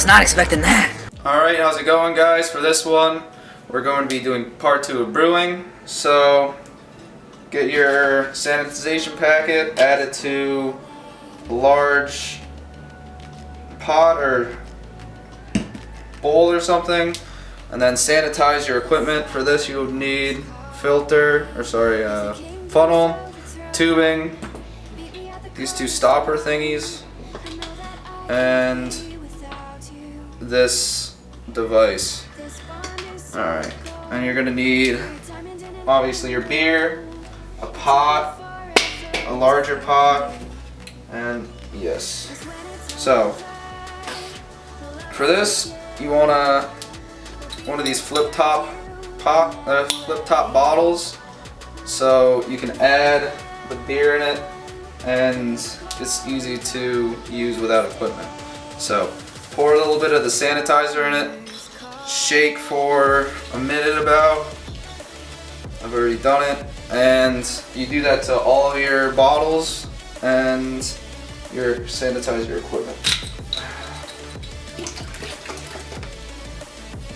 not expecting that. Alright, how's it going, guys? For this one, we're going to be doing part 2 of brewing. So, get your sanitization packet, add it to a large pot or bowl or something, and then sanitize your equipment. For this, you would need funnel, tubing, these two stopper thingies, and this device. Alright, and you're gonna need obviously your beer, a pot, a larger pot, and yes. So for this, you want one of these flip top bottles, so you can add the beer in it, and it's easy to use without equipment. So pour a little bit of the sanitizer in it, shake for a minute about. I've already done it, and you do that to all of your bottles and your sanitize your equipment.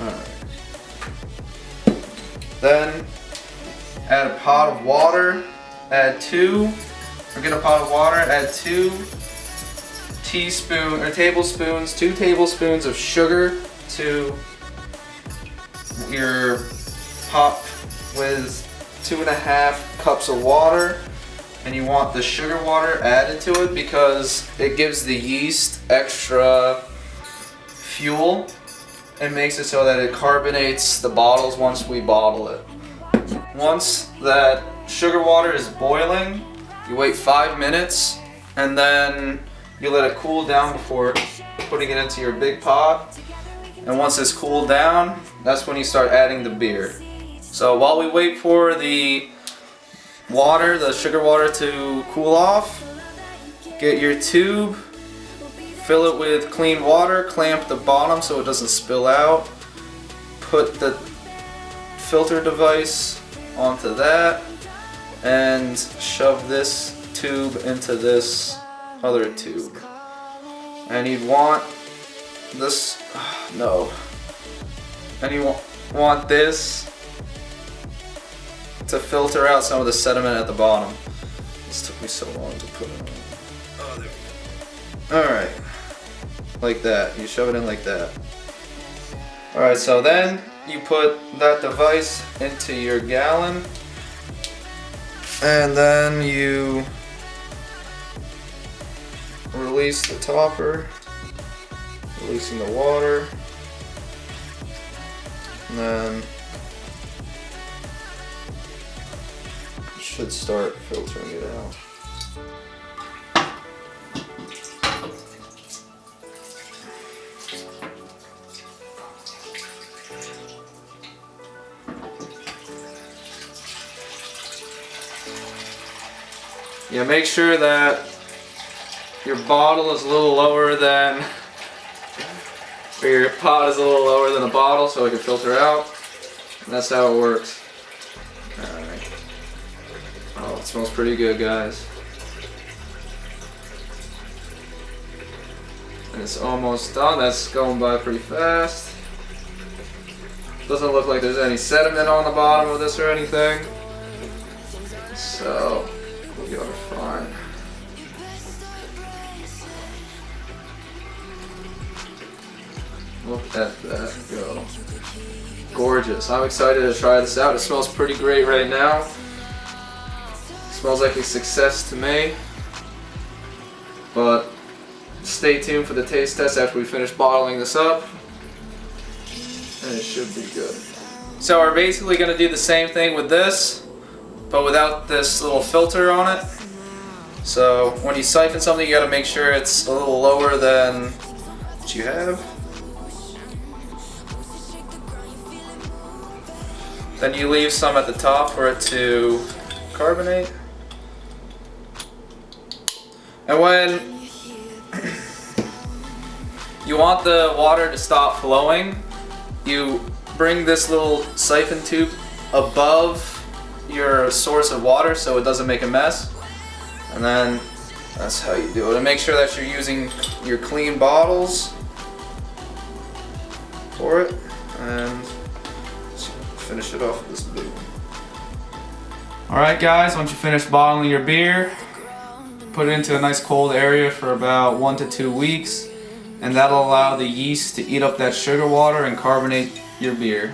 Alright. Then add a pot of water, get a pot of water, add 2 tablespoons of sugar to your pot with 2.5 cups of water, and you want the sugar water added to it because it gives the yeast extra fuel and makes it so that it carbonates the bottles once we bottle it. Once that sugar water is boiling, you wait 5 minutes and then you let it cool down before putting it into your big pot. And once it's cooled down, that's when you start adding the beer. So while we wait for the sugar water to cool off, get your tube, fill it with clean water, clamp the bottom so it doesn't spill out, put the filter device onto that, and shove this tube into this other tube. And you'd want this, and you want this to filter out some of the sediment at the bottom. This took me so long to put it on. Oh, there we go. Alright. Like that. You shove it in like that. Alright, so then you put that device into your gallon, and then you release the topper, releasing the water, and then it should start filtering it out. Yeah, make sure that your bottle is a little lower than, or your pot is a little lower than the bottle so it can filter out. And that's how it works. Alright. Oh, it smells pretty good, guys. And it's almost done. That's going by pretty fast. Doesn't look like there's any sediment on the bottom of this or anything. So we are fine. Look at that go. Gorgeous. I'm excited to try this out. It smells pretty great right now. Smells like a success to me. But stay tuned for the taste test after we finish bottling this up. And it should be good. So we're basically going to do the same thing with this, but without this little filter on it. So when you siphon something, you got to make sure it's a little lower than what you have. Then you leave some at the top for it to carbonate. And when you want the water to stop flowing, you bring this little siphon tube above your source of water so it doesn't make a mess. And then that's how you do it. And make sure that you're using your clean bottles. for it, and let's finish it off with this big one. Alright guys, once you finish bottling your beer, put it into a nice cold area for about 1 to 2 weeks, and that'll allow the yeast to eat up that sugar water and carbonate your beer.